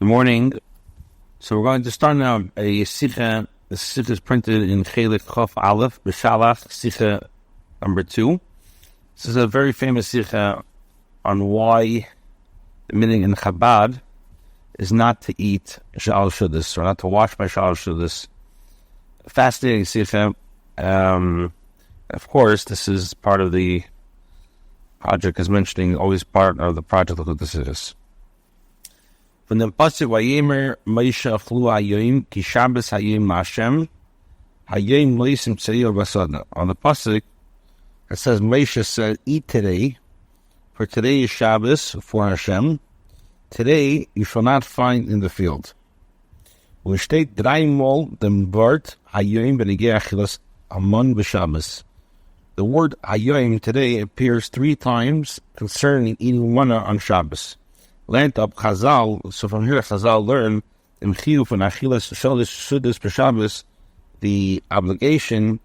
morning. So we're going to start now a Sichah. The Sichah is printed in Chelik Chof Aleph, Beshalach, Sichah number 2. This is a very famous Sichah on why the meaning in Chabad is not to eat Shalash Sedudas, or not to wash by Shalash Sedudas. Fascinating Sichah. Of course, this is part of the project, as mentioning, always part of the project Likkutei Sichos. From the pasuk Vayemer Moshe Achlu Hayoim Ki Shabbos Hayom Lashem Hayom Loisim Tzeiyor Basada. On the pasuk it says Moshe said, "Eat today, for today is Shabbos for Hashem. Today you shall not find in the field." When steht dreimal dem Wort Hayom benegei achilas amon b'Shabbos. The word Hayom today appears 3 times concerning eating manna on Shabbos. Learned up Chazal, so from here Chazal learn in Chiyuv and Achilas Shalash Sedudas b'Shabbos the obligation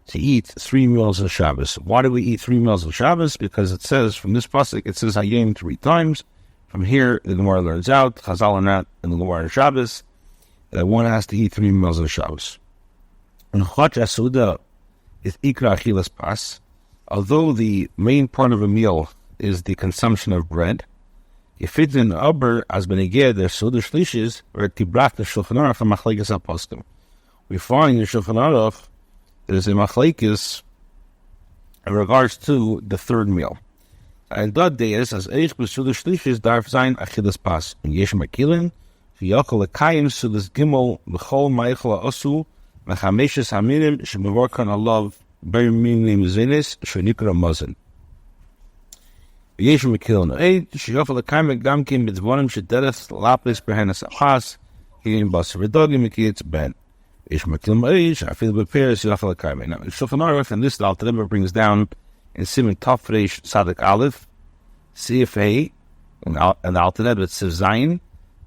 to eat 3 meals on Shabbos. Why do we eat 3 meals on Shabbos? Because it says from this pasuk it says Hayom 3 times. From here the Gemara learns out Chazal and that in the Gemara on Shabbos that one has to eat 3 meals on Shabbos. And Chach Suda is Ikra Achilas Pas. Although the main part of a meal is the consumption of bread, if it's in Uber as benegei the Suda Shlishis or Tibrach the Shulchan Aruch and Machlekes HaPoskim, we find in Shulchan Aruch there is a Machlekes in regards to the third meal. And that day is as Eich b'Suda Shlishis darf sein Achilas Pas. And Yesh Makilin v'Yochel Lekayim Sudas Gimel B'Chol Ma'echel Ha'osu Mechameshes Haminim Shemevorkan Alav Ber Minim Zenis Shenikra Mazin. Yesh Makilin Eid Sheyochel Lekayim Gamkim B'Dvonim Shedereth Lapis Behenas Achas Hiyim Basar V'Dogim Mikiyetz Ben. Yesh Makilin Eid Shafil B'Peres Yochel Lekayim. Now, Shulchan Aruch, and this the Alter Rebbe brings down in Siman Taf Reish Sadik Aleph, CFA, and the Alter Rebbe it says Zayin.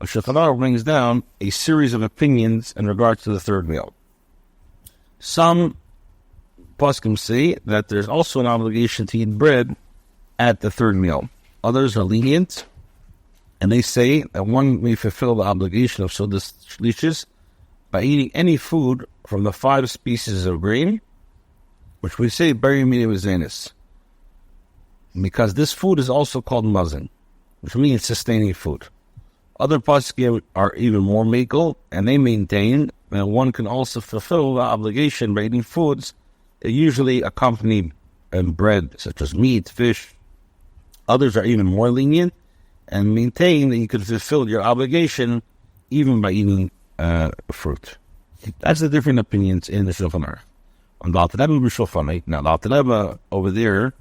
Shulchan Aruch brings down a series of opinions in regards to the third meal. Some poskim say that there's also an obligation to eat bread at the third meal. Others are lenient, and they say that one may fulfill the obligation of Sedudas Shlishis by eating any food from the 5 species of grain, which we say beri minim zenis, because this food is also called mazin, which means sustaining food. Other poskim are even more megal, and they maintain that one can also fulfill the obligation by eating foods that usually accompany bread, such as meat, fish. Others are even more lenient and maintain that you can fulfill your obligation even by eating fruit. That's the different opinions in the Shulchan Aruch. On the Alter Rebbe B'Shulchan, now the Alter Rebbe over there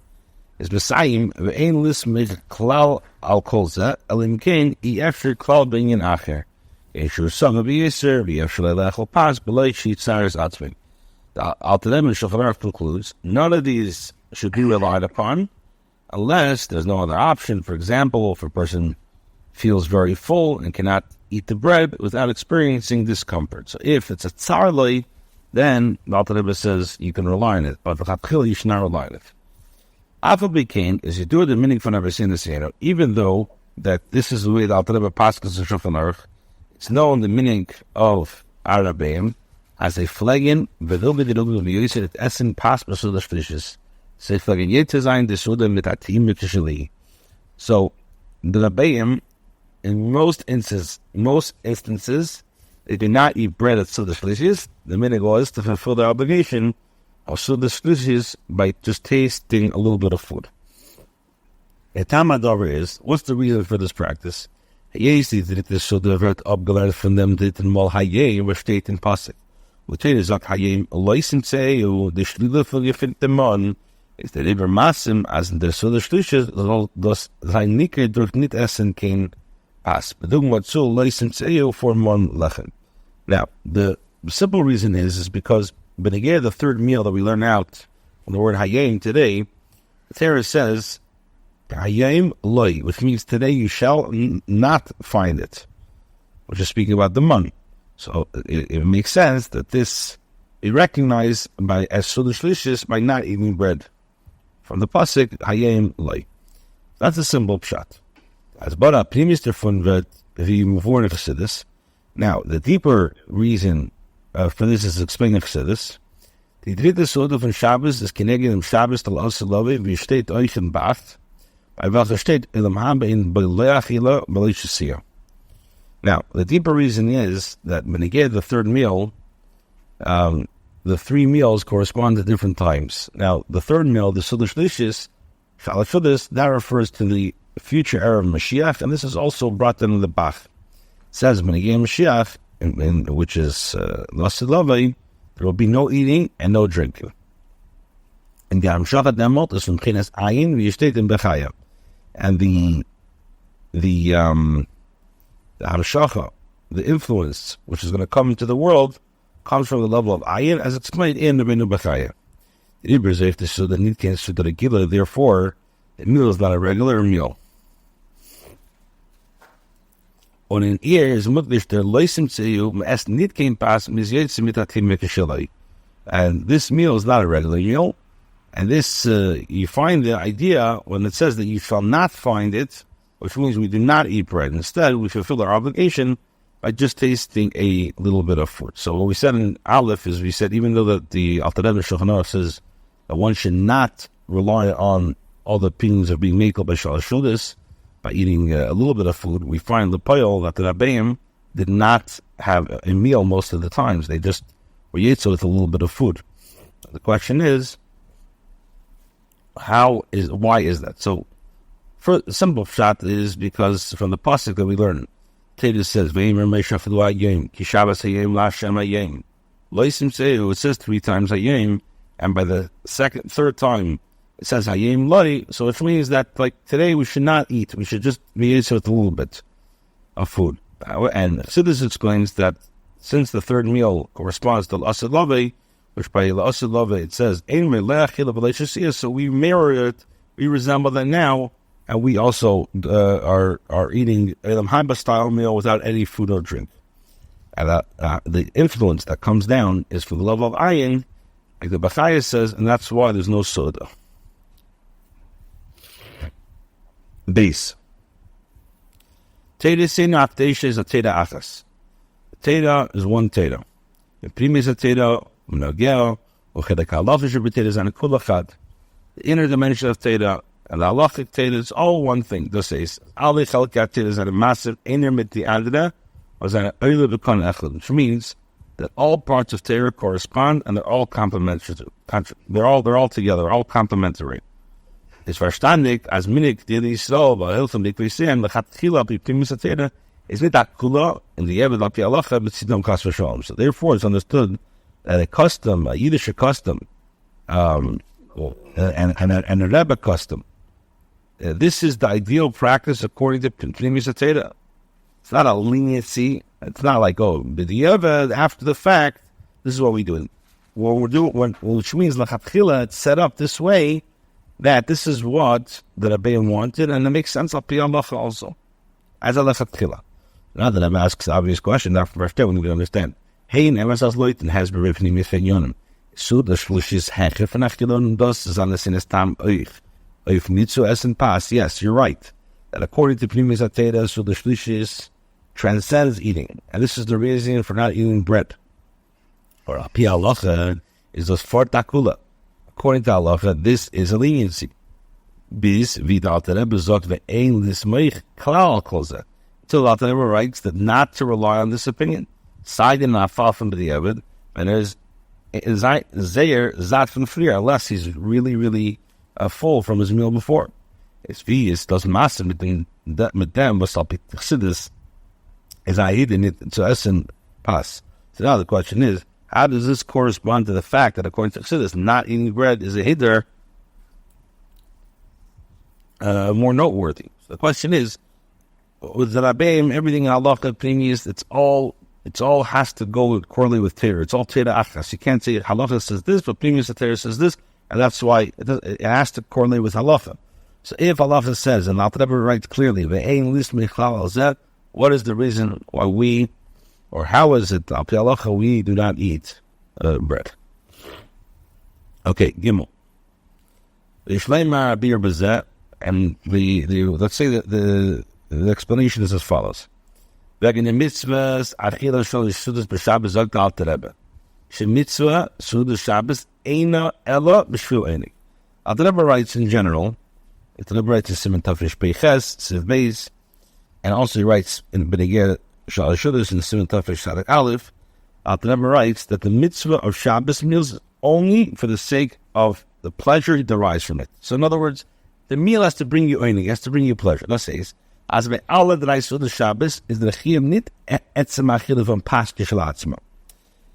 is B'Sayim V'Ein Lismid Klal Al Kol Zeh Elim Kein Yefshir Klal B'Inyan Acher Yeshur Sama B'Yeser V'Yefshir Le'Lechol Pas B'Loi Shit Saris Atzvin. The Alter Rebbe Shulchan Aruch concludes none of these should be relied upon unless there's no other option. For example, if a person feels very full and cannot eat the bread without experiencing discomfort. So if it's a tzarloi, then the Alter Rebbe says you can rely on it, but the you should not rely on it. Afal B'Kein is you do the meaning for never seen this, even though that this is the way the Alter Rebbe passes in Shulchan Aruch. It's known the meaning of Arabeim as a flagin v'dil b'dil b'yoyser et essen pas b'Suda Shlishis. Say flagin yet sein desuda mit atim mitishali. So the Rabbeim, in most instances, they do not eat bread at Sedudas Shlishis. The minhag was to fulfill their obligation of Sedudas Shlishis by just tasting a little bit of food. The Tamadavar is, what's the reason for this practice? Hayesi did this so the word abgelehrt from them did in Mal Hayeh was steht in Pasuk. Likkutei sagt Hayem Loisim Tzeiyor the Shlila für gefindt dem Mann ist der Eber Masim as in der Sedudas Shlishis das sein Nicker durch nicht essen kein Pas. Bedung wat so Loisim Tzeiyor for Mon Lechen. Now, the simple reason is because benegei the third meal that we learn out on the word Hayem today, the Torah says Hayem Loi, which means today you shall not find it, which is speaking about the money. So it makes sense that this be recognized by as Sedudas Shlishis by not eating bread. From the pasuk Hayem Loi. That's a simple pshat. As bara primis davon wird wie vorne Chassidus. Now, the deeper reason for this is explained in Chassidus. Die dritte Sode von Shabbos ist keneged im Shabbos del Osselove, wie steht euch im Bach, bei welcher steht Elam Habe in Beleachila Belishasiyah. Now, the deeper reason is that when he gave the third meal, the three meals correspond to different times. Now, the third meal, the Sichah Shlishis, Shalash Sedudas, that refers to the future era of Mashiach, and this is also brought down in the Bach. It says, when he gave Mashiach, which is Lassilavai, there will be no eating and no drinking. And the Hamshachat Demot is from Chinas Ayin, wie steht in Bechaya. And the Hamshacha, the influence which is going to come into the world, comes from the level of Ayin, as explained in the Benu Bechaya. The Iber zegt is so that niet can so that a gila, therefore, the meal is not a regular meal. Und in ihr ist möglich der Leisim Zeyu, es nicht kein Pass, mis jetzt mit Atim Mekashilai. And this meal is not a regular meal. And this, you find the idea when it says that you shall not find it, which means we do not eat bread. Instead, we fulfill our obligation by just tasting a little bit of food. So what we said in Aleph is, we said, even though the Alter Rebbe Shulchan Aruch says that one should not rely on all the opinions of being made by Shalash Sedudas, by eating a little bit of food, we find the Poyol that the Rabbeim did not have a meal most of the times. They just were yetzel with a little bit of food. The question is, why is that? So, for the simple shot is because from the pasuk that we learn, Teda says, "V'yimer meishav hayom ki Shabbos hayom la'Hashem hayom." Loisim sehu, it says 3 times hayom, and by the third time, it says hayom loi. So which means that like today we should not eat. We should just be eating with a little bit of food. And Siddur explains that since the third meal corresponds to l'asad love, which by l'asad love it says ein melech ila b'leishasiyah, so we mirror it, we resemble that now. And we also are eating Elam Haba style meal without any food or drink. And the influence that comes down is for the level of ayin, like the Bachaya says, and that's why there's no soda. Base. Teda Sena Aptesha is a Teda Achas. Teda is one Teda. The Prima is a Teda, Unagel, Uchedaka Lafish of Teda is an Kulachat. The inner dimension of Teda, and the halachic Teda is all one thing. This says, Ali Chalkat Teda is a massive inner miti adra, was an early become echad, which means that all parts of Teda correspond and they're all complementary. They're all together, they're all complementary. It's verstandig as minik dili so, but hilfem dikvisian lechatchila b'primus Teda is not that kula in the Eved Lapi Halacha, but sidom kas v'shalom. So therefore, it's understood that a Yiddish custom, and a Rebbe custom. This is the ideal practice according to Primus Teda. It's not a leniency. It's not like, after the fact, this is what we do. What we're doing, which means l'chatchila, it's set up this way that this is what the Rebbeim wanted, and it makes sense al pi halacha also, as a l'chatchila. Now that I'm asking the obvious question, now from first day we understand. Hey, never says loiten has berifni mifenyonim. So the shlushis hechef and achilon dos is on the sinestam oich. If mitzu essen pas, yes, you're right. That according to Primus Teda, so the shlishis transcends eating, and this is the reason for not eating bread. Or api halacha is those for takula. According to halacha, this is a leniency. Bis vidal Rebbe zok ve'ein lismeich klal kolzeh. Until the Rebbe writes that not to rely on this opinion. Side and not far from the Eved, and there's Zayer Zat from Frier, unless he's really, really full from his meal before. His fees doesn't matter between them, but Chassidus is in it to essen pas. So now the question is, how does this correspond to the fact that according to Chassidus, not eating bread is a hider more noteworthy? So the question is, with the Rabbeim, everything in halacha previous, it's all has to go correlate with Torah. It's all Torah achas. You can't say halacha says this, but previous Torah says this, and that's why it has to correlate with halacha. So if halacha says, and Alter Rebbe writes clearly, ve'ein list mechlal alzeh, what is the reason why we, or how is it al pi halacha we do not eat bread? Okay, Gimel. Ishleimar bir bezeh, and let's say that The explanation is as follows. Wegen der Mitzvahs, Achila Shalish Sedudas B'Shabbos, sagt der Alter Rebbe. Mitzvah Sedudas Shabbos Eina Ella B'Shvil Einig. Alter Rebbe writes in general, Alter Rebbe writes in Siman Tafresh Peiches, Siv Beis, and also he writes in B'Negeh Shalish Sedudas in Siman Tafresh Sadak Aleph. Alter Rebbe writes that the mitzvah of Shabbos meals is only for the sake of the pleasure he derives from it. So in other words, the meal has to bring you einig, has to bring you pleasure. Let's say, as by Allah that I saw the Shabbos is the chiyuv nit etzem achila from pas kishalatzma.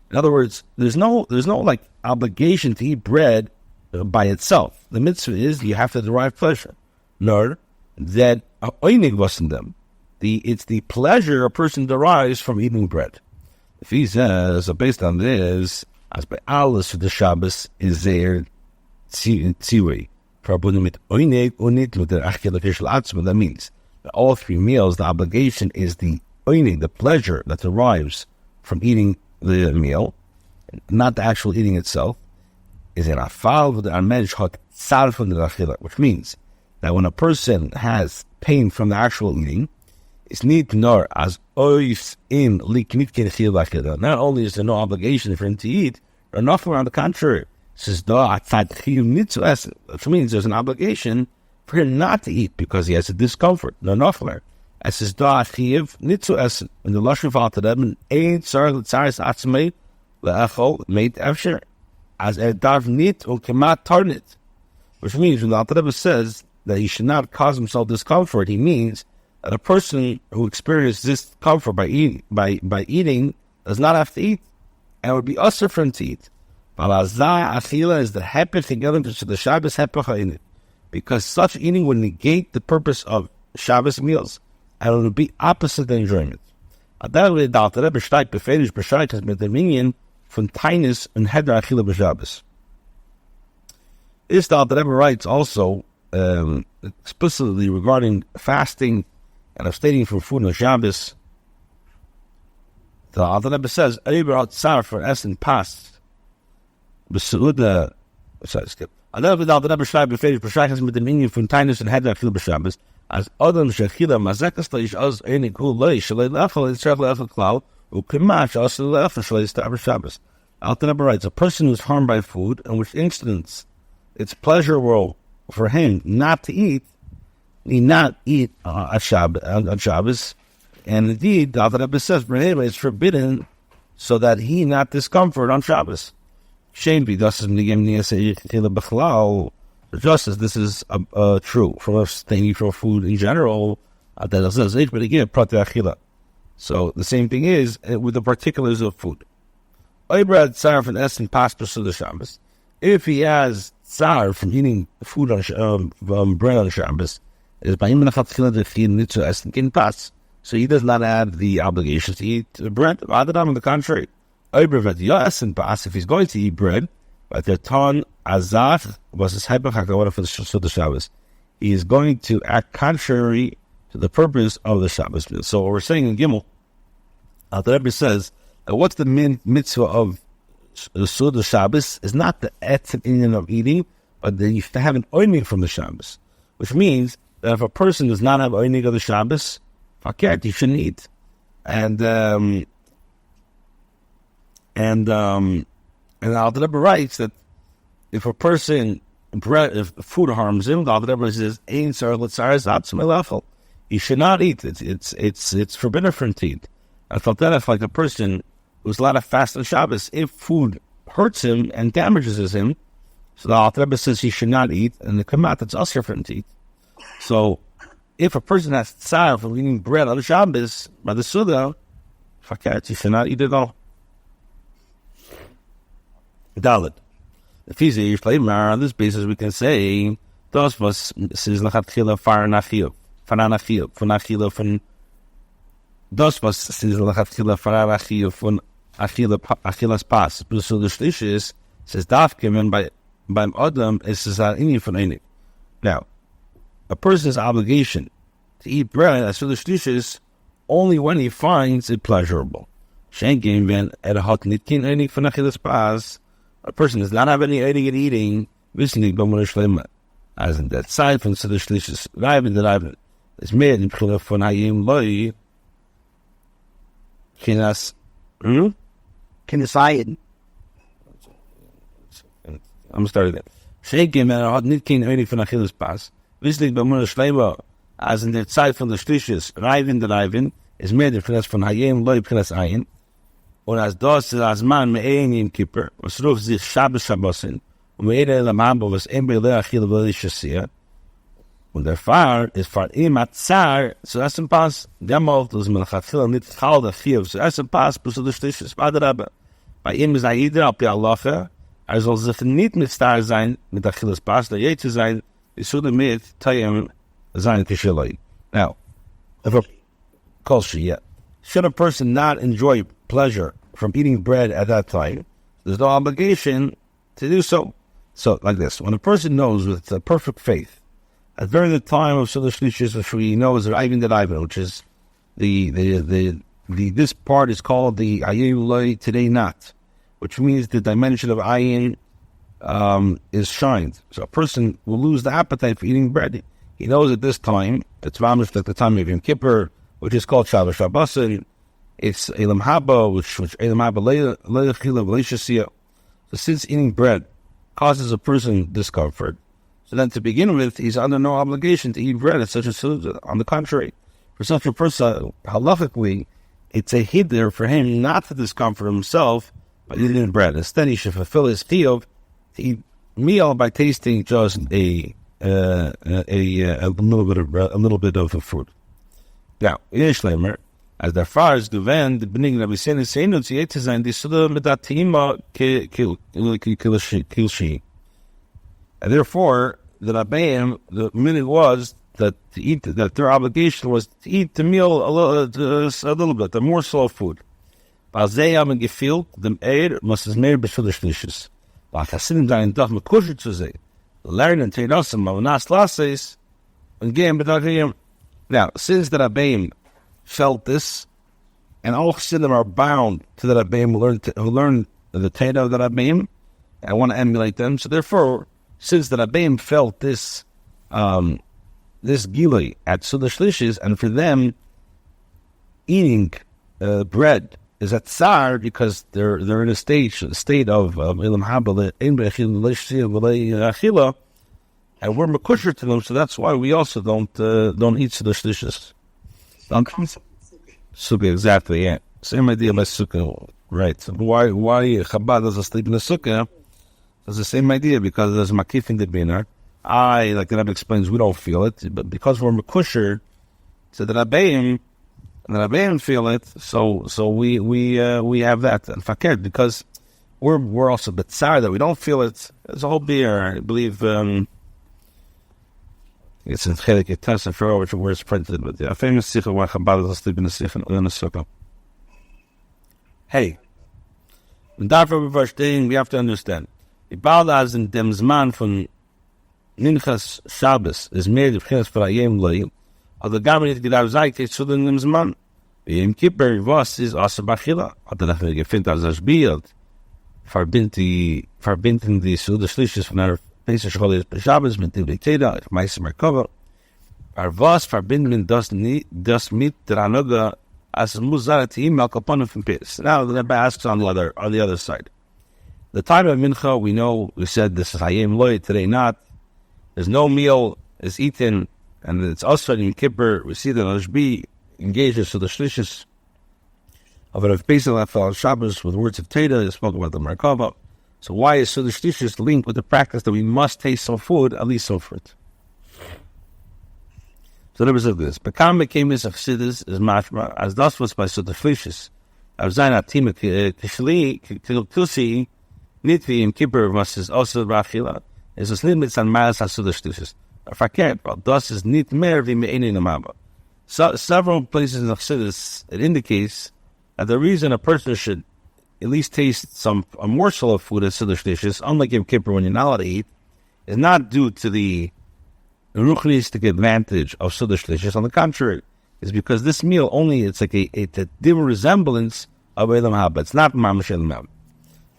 In other words, there's no like obligation to eat bread by itself. The mitzvah is you have to derive pleasure. Nor that einig wasn't them. It's the pleasure a person derives from eating bread. If he says, so based on this, as by Allah for the Shabbos is there tziwi. That means that all three meals, the obligation is the oinig, the pleasure that derives from eating the meal, not the actual eating itself, is an afal with the armenish hot sarfun de achila, which means that when a person has pain from the actual eating, it's need to know as ois in liknitkin chil achila. Not only is there no obligation for him to eat, or nothing on the contrary. Which means there's an obligation for him not to eat because he has a discomfort. No, nothing. As his da chiv nitzu essen. When the lashon falter them, ain't sorry l'tzaris atzmei le'echol made efsher as dav nit kemat tarnit. Which means when the Alter Rebbe says that he should not cause himself discomfort, he means that a person who experiences discomfort by eating does not have to eat, and it would be usher for him to eat. Achila is the hepech together to the Shabbos hepech ha'init, because such eating would negate the purpose of Shabbos meals, and it would be opposite the enjoyment. Adar the Alter Rebbe steigt beferisch beschreit has mit der Minion von Tainis und Heder Achila b'Shabbos. This the Alter Rebbe writes also explicitly regarding fasting and abstaining from food on Shabbos. The Alter Rebbe says, "Eiber hat tsar for essen past." Beshalach. Another the Alter Rebbe schreibt beferisch beschreit has mit der Minion von Tainis und Heder Achila b'Shabbos. As Adam shechila mazekas leish az einig hu leish shalei lechel yitzrach lechel klal ukemash as lechel shalei staber Shabbos. Alter Rebbe writes, a person who is harmed by food, in which instance it's pleasurable for him not to eat, he not eat at Shabbos, and indeed the Alter Rebbe says it's forbidden so that he not discomfort on Shabbos. Shame be just as this is true from abstaining from food in general, but again, so the same thing is with the particulars of food. If he has tsar from eating food on bread on Shabbos, so he does not have the obligation to eat bread. Rather than on the contrary, if he's going to eat bread, but the ton azach was his hyperchakavana for the Shabbos, he is going to act contrary to the purpose of the Shabbos meal. So what we're saying in Gimel, the Rebbe says, what's the mitzvah of the Shabbos is not the etz in of eating, but that you have to have an oinig from the Shabbos, which means that if a person does not have oinig of the Shabbos, faket, you shouldn't eat. And the Alter Rebbe writes that if a person if food harms him, the Alter Rebbe says he should not eat. It's forbidden for him to eat. I felt that if like a person who's allowed to fast on Shabbos, if food hurts him and damages him, so the Alter Rebbe says he should not eat, and the Kamat it's also for him to eat. So if a person has tzar from eating bread on Shabbos by the Suda, fakat, he should not eat at all. Dalit. If he's a flavor on this basis, we can say das was says lachatchila far nachil, fananachil, fanachila from das was says lachatchila far nachil from achilas pas. So the shlish says daf given by Adam is any from any. Now, a person's obligation to eat bread as the shlish only when he finds it pleasurable. Shenkin ben at a hot nitkin any from achilas pas. A person does not have any eating, as in that side from the shlishis the is mehr in Bechina von Hayim Loi, Kinas, Kinas Ayin. I'm starting that. Sheikh hat nicht kein Önig von Achilles Pass. Wisslich bei Mona Schleiber, als in der Zeit von der Striches, Reiven, ist mehr der Bechina von Hayim Loi, Kinas Ayin. Und als das ist als Mann mit Yom Kippur, was ruft sich Shabbasin, und mit Elam Haba, was bei Achille Sichah. Und der Fahr ist für ihn Zar, so erst ein Pass, demalt, dass man nicht Chal der Chiev, so erst ein Pass, bis der Striches, bei ihm ist Jeder, ab der Allache, soll sich nicht mit Star sein, mit Achilles Pass, der je zu sein, ist so damit, Tayem, sein Kishilai. Now, if a culture, yeah. Should a person not enjoy pleasure from eating bread at that time, there's no obligation to do so. So, like this, when a person knows with perfect faith, at during the time of Silah Shlishis, which we know is the which is this part is called the Ayin Loi today not, which means the dimension of Ayin is shined. So a person will lose the appetite for eating bread. He knows at this time, it's mamish like the time of Yom Kippur, which is called Shabbasin. It's Elam Haba, which Elam Haba Le'echila V'leishasiyah. So since eating bread causes a person discomfort, so then to begin with, he's under no obligation to eat bread at such a Sedudas. On the contrary, for such a person, halachically, it's a hiddur for him not to discomfort himself by eating bread. Instead, he should fulfill his chiyuv to eat meal by tasting just a little bit of the food. Now, Yeshlemer, as der Fahr ist gewähnt, die Benign Rabbi Sene Seinu, sie hätte sein, die Suda mit der Tima kilshi. And therefore, the Rabbeim, the meaning was that their obligation was to eat the meal a little bit, the morsel of food. Bazei haben gefühlt, dem muss es mehr Beshalach Sedudas. Weil Chassidim seien doch mit Kusher zu sehen. Lernen, Teirasim, aber nas Lasses, und gehen mit Achim. Now, since the Rabbeim felt this, and all Chassidim are bound to the Rabbeim who learn the Torah of the Rabbeim, and want to emulate them, so therefore, since the Rabbeim felt this gilui at Silah Shlishis, and for them, eating bread is a tsar because they're in a state of Elam Haba Achila, and we're makusher to them, so that's why we also don't eat Silah Shlishis. Sukkah, exactly, yeah. Same idea by Sukkah, right. So why Chabad doesn't sleep in the Sukkah? It's the same idea, because there's makif in the biner. Like the Rebbe explains, we don't feel it, but because we're makusher, so the Rabbeim feel it, so we have that. And fakir, because we're also betzar that we don't feel it. There's a whole beer, I believe, it's in Chelik Yitas and Pharaoh, where it's printed, but a famous Sichah where Chabad is asleep in the Sukkah. Hey, and therefore we have to understand. Die Baldas in dem Zman von Minchas Shabbos is mehr die Bechina von Hayim Loi, aber gar nicht gedacht, sagt es zu dem Zman. Wie Yom Kippur, was ist außer Bachila? Hat dafür gefunden, als das Bild verbinden die Sedudas Shlishis von der Pesach Chodesh Shabbos mit dem Likkutei Sichos Merkava. Was verbinden das mit der Anoga, as es muss sein, die ihm Kaponim von Pesach. Now the Rebbe asks on the other side. The time of Mincha, we said this is Hayim Loi, today not. There's no meal is eaten, and it's also in Kippur. We see that Rashbi engages to the Shlishis of Rav Pesach on Shabbos with words of Teda. He spoke about the Merkava. So why is the Shlishis linked with the practice that we must taste some food, at least some fruit? So there was this. Bekam became this of Sedudas is mashma, as thus was by Silah Shlishis. Av Zayin Atima Kilshi, Nitvi in Kippur versus also Rachila is a limits and miles as Silah Shlishis. If I can't, but thus is nit mer vi me'ini namaba. So several places in Chassidus it indicates that the reason a person should at least taste a morsel of food as Silah Shlishis, unlike Yom Kippur when you're not allowed to eat, is not due to the ruchnistic advantage of Silah Shlishis. On the contrary, is because this meal it's a dim resemblance of Elam Haba. It's not mamash Elam Haba.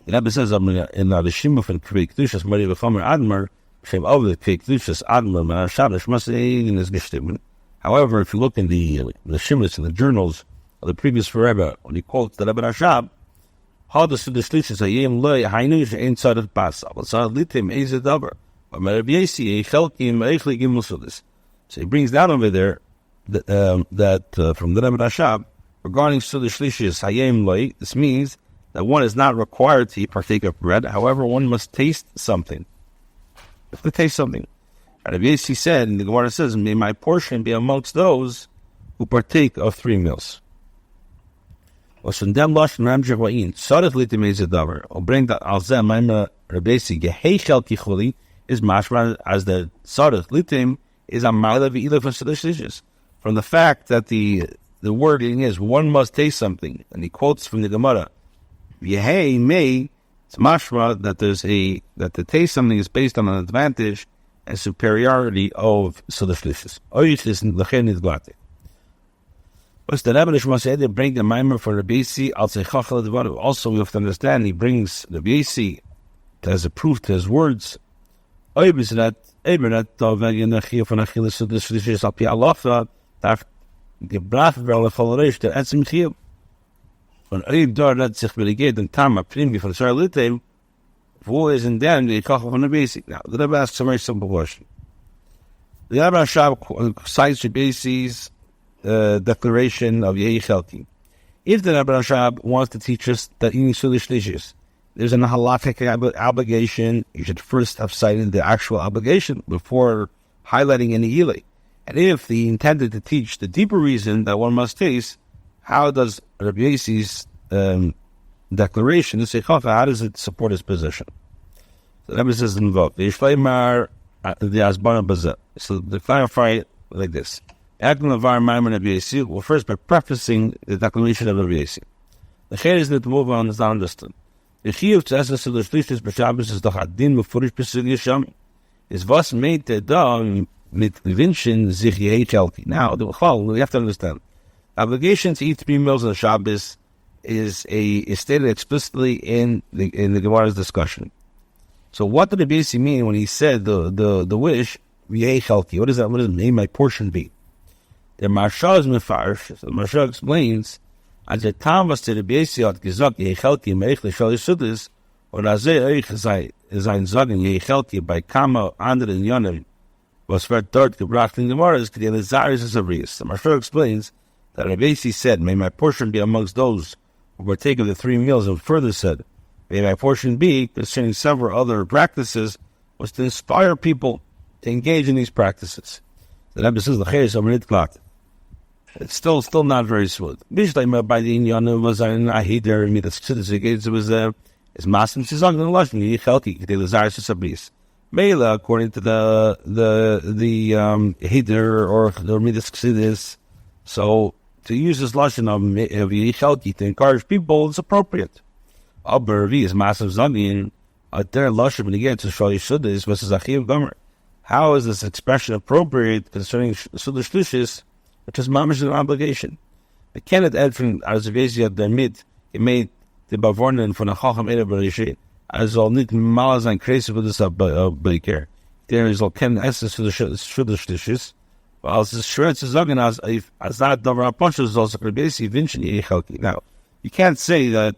The Rebbe says in the Shimuf and Kvei Kedushas Mari V'chomer Admar Shem Oved Kvei Kedushas Admar Man Shabbos Masei is gestimmt. However, if you look in the Shimlis and the journals of the previous Rebbe, when he quotes the Rebbe Rashab, how the Sedudas Lichus Hayim Loi Hainu She'en Tzarech Basa, but Tzarech Litim Eiz Davar, but Rabbi Yesi Chelkim Eichli Gimel Sudis. So he brings down over there that from the Rebbe Rashab regarding Sedudas Lichus Hayim Loi. This means that one is not required to partake of bread. However, one must taste something. If to taste something. Rabbi Yesi said, and the Gemara says, "May my portion be amongst those who partake of 3 meals." Or bring that alzem ma'ima Rabbeisi gehei chelki chuli is mashma as the tzarech litim is a ma'ila v'ila for Sedudas Lichus. From the fact that the wording is one must taste something, and he quotes from the Gemara, "Yehei may," it's mashma that that the taste something is based on an advantage and superiority of Sedudas Lichus. Oich is l'chen nidglate. What's the Rebbe Nishma said? They bring the Maimer for Rabbi Yesi al Seichachal Advaru. Also, we have to understand he brings Rabbi Yesi as a proof to his words. Oibizrat Eberat Toveg Yenachia von Achilles Sedudas Lichus al Pi Alafa darf gebracht werden von Reish der Etzim Chiyuv. Von Oib dort hat sich beleget und Tama Primi von Tzarech Litim, wo is in dem the Chachal von Rabbi Yesi. Now, the Rebbe asks a very simple question. The Rebbe Rashab cites Rabbi Yesi's declaration of Yehi Chelki. If the Rebbe Rashab wants to teach us that eating Sedudas Lichus, there's an halachic obligation, you should first have cited the actual obligation before highlighting any Yilei. And if he intended to teach the deeper reason that one must taste, how does Rabbi Yesi's declaration, the Sichah, how does it support his position? So the Rebbe says involved. So to clarify it like this. Well, first by prefacing the declaration of Rabbi Yesi. The Cheder is that to move on is not understood. The Chiyuv to essen Sedudas Lichus b'Shabbos is doch adin befurish b'Sugya Shami. Is was made to da mit Vinchen sich Yehi Chelki. Now, we have to understand. The obligation to eat 3 meals on the Shabbos is stated explicitly in the Gemara's discussion. So what did Rabbi Yesi mean when he said the wish Yehi Chelki? What does it mean? My portion be? The Marsha is mefarsh. So the Marsha explains, as the time was to Rabbi Yesi hat gesagt, Yehi Chelki meich Shalash Sedudas, und as euch sein Sagen Yehi Chelki bei kama anderen Yonim was wird dort gebracht in the Gemara is the Zaris is a Rias. The Marsha explains that Rabbi Yesi said, "May my portion be amongst those who partake of the 3 meals," and further said, "May my portion be," concerning several other practices, was to inspire people to engage in these practices. The Rebbe says, it's still not very smooth. By the Inyan was an Ahider, it was is Masim Shizang and Lashon, Yechelki, the Lazarus Sabris. Mela, according to the Hider or the Midas Chassidus, so to use this Lashon of Yechelki to encourage people is appropriate. Aber V is Masim Zagin, at their Lashon, when again to Shalash Sedudas versus Achiv Gomer. How is this expression appropriate concerning Sedudas Lichus, which is mamish an obligation? I cannot add from Arzavesi at the mid, he made the Bavornen from a Chacham Ere Barishi, as all need Malaz and crazy with this Baker. There is all Ken essence to the Sedudas Lichus, while as the Shretz is organized, as that Davar Apostle is also Basi Vincent Yechelki. Now, you can't say that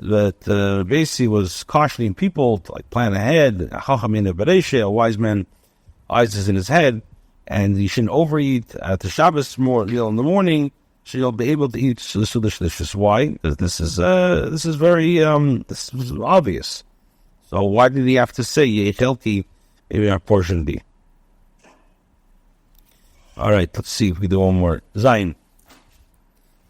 Basi was cautioning people to plan ahead, Chacham Ere Barishi, a wise man, eyes is in his head, and you shouldn't overeat at the Shabbos in the morning, so you'll be able to eat the Sedudas Lichus. Why? This is very this is obvious. So why did he have to say Yechelki? Maybe our portion be. All right, let's see if we do one more. Zayin.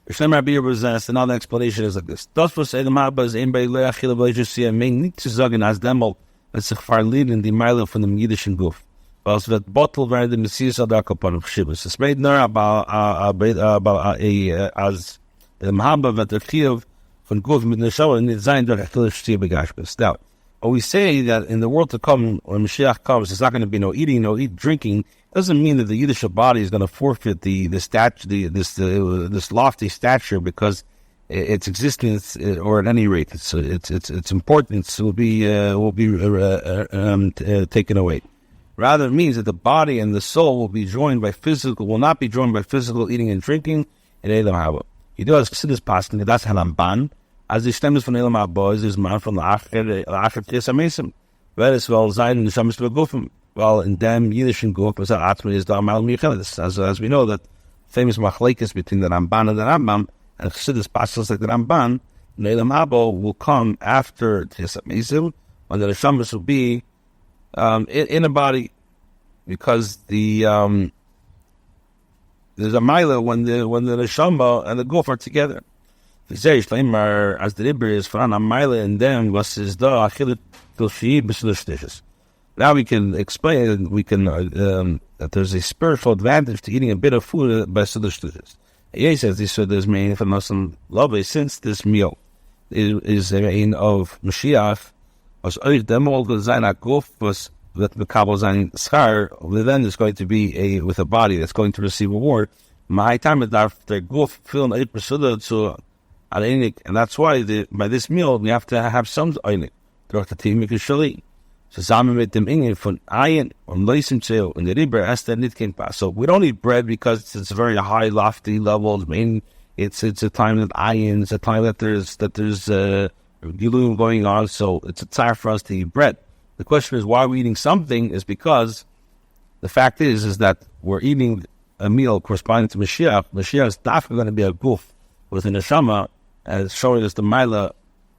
Another explanation is like this. Das was Edom Haba is einbei leachil b'leishusia mein nicht zu sagen as demol als sich verlieren die Meile von dem jüdischen Guf. Was wird bottle werden Messias Adakopon of Shibus. It's made nur about as the Mahaba wird der Chiyuv von Guf mit Neshawa and it's Zayin der Achil Shtia Begashbus. Now, when we say that in the world to come, when Mashiach comes, there's not going to be no eating, no drinking, doesn't mean that the Yiddish body is going to forfeit this lofty stature because its existence, or at any rate, its importance will be taken away. Rather, it means that the body and the soul will not be joined by physical eating and drinking in Elam Haba. You do as Chassidus Paskin, that's Halamban, as the stem is from Elam Haba, is man from the Acher Tes HaMesim. Well, it's well, Zayin, the Shamis Begufim. Well, in them, Yiddish and Guf, Atma is the Amal Michelis. As we know, that famous machlekes between the Ramban and the Rambam, and Chassidus Paskin like the Ramban, the Elam Haba will come after Tes HaMesim, when the Shamis will be in a body, because there's a Maila when the Neshama and the Guf are together. As the Ribber is for a Maila in them, was is the Achilit Tilshi Beshalach Sedudas. Now we can explain, that there's a spiritual advantage to eating a bit of food by Sedudas Sedudas. He says this is mean for Muslim love, since this meal is a mean of Mashiach, was euch dem all the Zayin HaGuf was that the Kabbalah Zayin Schar, then is going to be with a body that's going to receive a reward. My time is after Guf film 8% to Aleinik, and that's why by this meal we have to have some Einik. Durch the Team Shali. Zusammen mit dem Ingen von Ayin und Leisim Zeo in the Ribber as the Nitkin Pass. So we don't eat bread because it's a very high, lofty level. I mean, it's a time that Ayin, it's a time that there's Gilum going on, so it's a time for us to eat bread. The question is why we're eating something is because the fact is that we're eating a meal corresponding to Mashiach. Mashiach is definitely going to be a guf with the neshama, as showing us the maila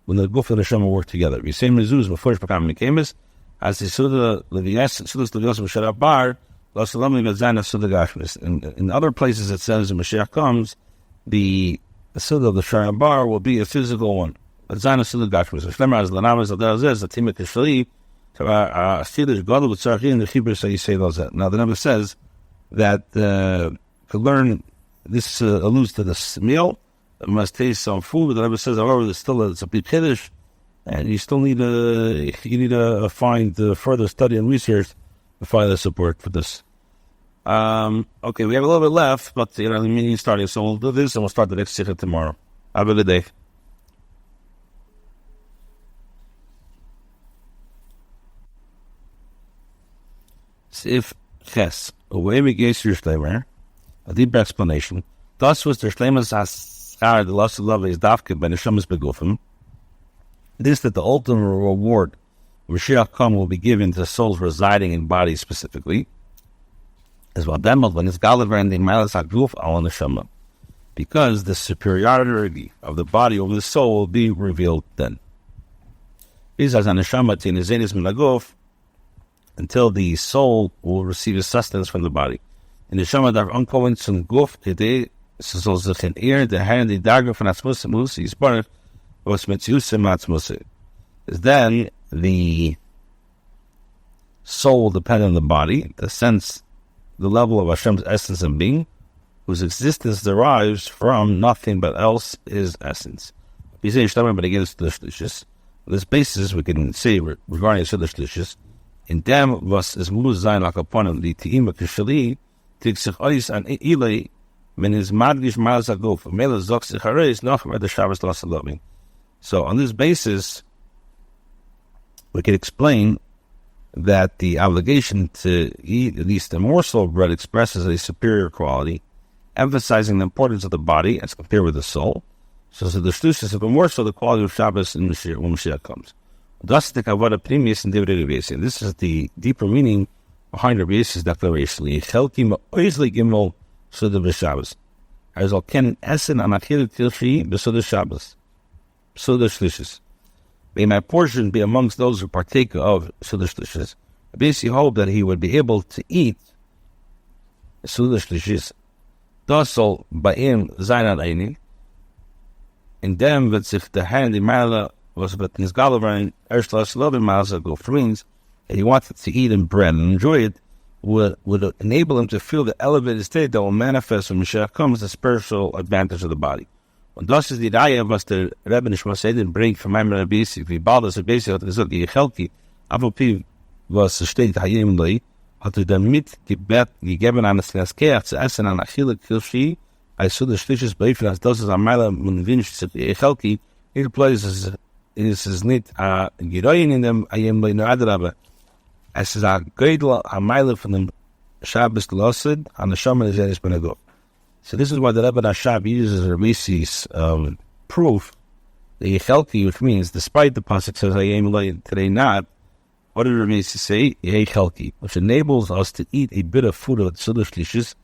when the guf and the neshama work together. We say mezuz before Shpakam Mekamis, as the Suda Levias, Sudas Levias Mashiach Bar, Losalam Gazana Suda Gashmis. In other places it says when Mashiach comes, the Suda of the Shara Bar will be a physical one. Gazana Suda Gashmis. Shlemar as Lanamas of Dazez, the Timek Shali. Now the number says that to learn, this alludes to this meal. It must taste some food. But the number says, however, it's a big kiddush, and you still need to find further study and research to find the support for this. Okay, we have a little bit left, but the meeting is starting, so we'll do this and we'll start the next Sichah tomorrow. Have a good day. If Ches, away we gave your Shlemer, a deeper explanation. Thus was the Shlemer's Aschar, the loss of love is Dafke by the Neshamas Begufim. This that the ultimate reward, Mashiach come, will be given to souls residing in bodies specifically, as well demoed when it's Galaver and the Malas HaGuf al Neshama, because the superiority of the body over the soul will be revealed then. This as an Neshama to Nezenis Milaguf, until the soul will receive a sustenance from the body. In the Shema darf ankommen zum Guf, Kedei, soll sich in der Herren die Dage von Atzmusse muss, Yisbarach, was mit Yusem Atzmusse. Then the soul will depend on the body, the sense, the level of Hashem's essence and being, whose existence derives from nothing but else is essence. We say Shema, but against the Shlishis. On this basis, we can say regarding the Shlishis, in dem was es muss sein like upon the Teima Kishali, take sich ois an Ilay, when his madgish miles ago, for Mela Zok sich hareis, noch where the Shabbos lost a loving. So on this basis, we can explain that the obligation to eat at least a morsel of bread expresses a superior quality, emphasizing the importance of the body as compared with the soul. So the shtushis of a morsel, the quality of Shabbos when Mashiach comes. Doesnt in this is the deeper meaning behind Rabbi Yisrael's declaration. Chelki ma'oizli gimel Suda b'Shabbos. As al ken essen an achilut tilshi b'Suda Shabbos. Suda Shlishis. May my portion be amongst those who partake of Suda Shlishis. Rabbi Yisrael hoped that he would be able to eat Suda Shlishis. Dasal ba'im zayin aini. In them, that if the hand in Mala was but his Galavan Ershlas 11 miles ago, means that he wanted to eat and bread and enjoy it, would enable him to feel the elevated state that will manifest when Mashiach comes, the spiritual advantage of the body. When das is the Daya, was the Rebbe Nishma said, and bring from Maimon Abisi, wie bald das Abisi hat gesagt, die Chelki, Avopiv, was steht Hayim Lei, hat damit gegeben an das Leskeach zu essen an Achille Kilshi, als so der Schliches Beifen, als das ist am Meile, man wünscht sich die Chelki, hier place is nicht Geroyen in dem Hayim Lei, nur Adrabe. as is a Geidel Amaila from the Shabbos Losid on the Shomer Zeres Benagov. So this is why the Rebbe Nashab uses Ramesi's proof that Yechelki, which means despite the pasuk says Hayem Lo today not, what did Ramesi say? Yechelki, which enables us to eat a bit of food of Tzudah Shlishis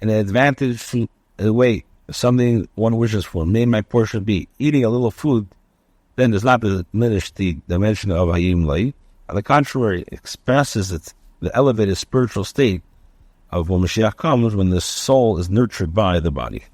in an advantage in a way, something one wishes for. May my portion be eating a little food, then does not diminish the dimension of Hayem Lo. On the contrary, it expresses the elevated spiritual state of when Mashiach comes, when the soul is nurtured by the body.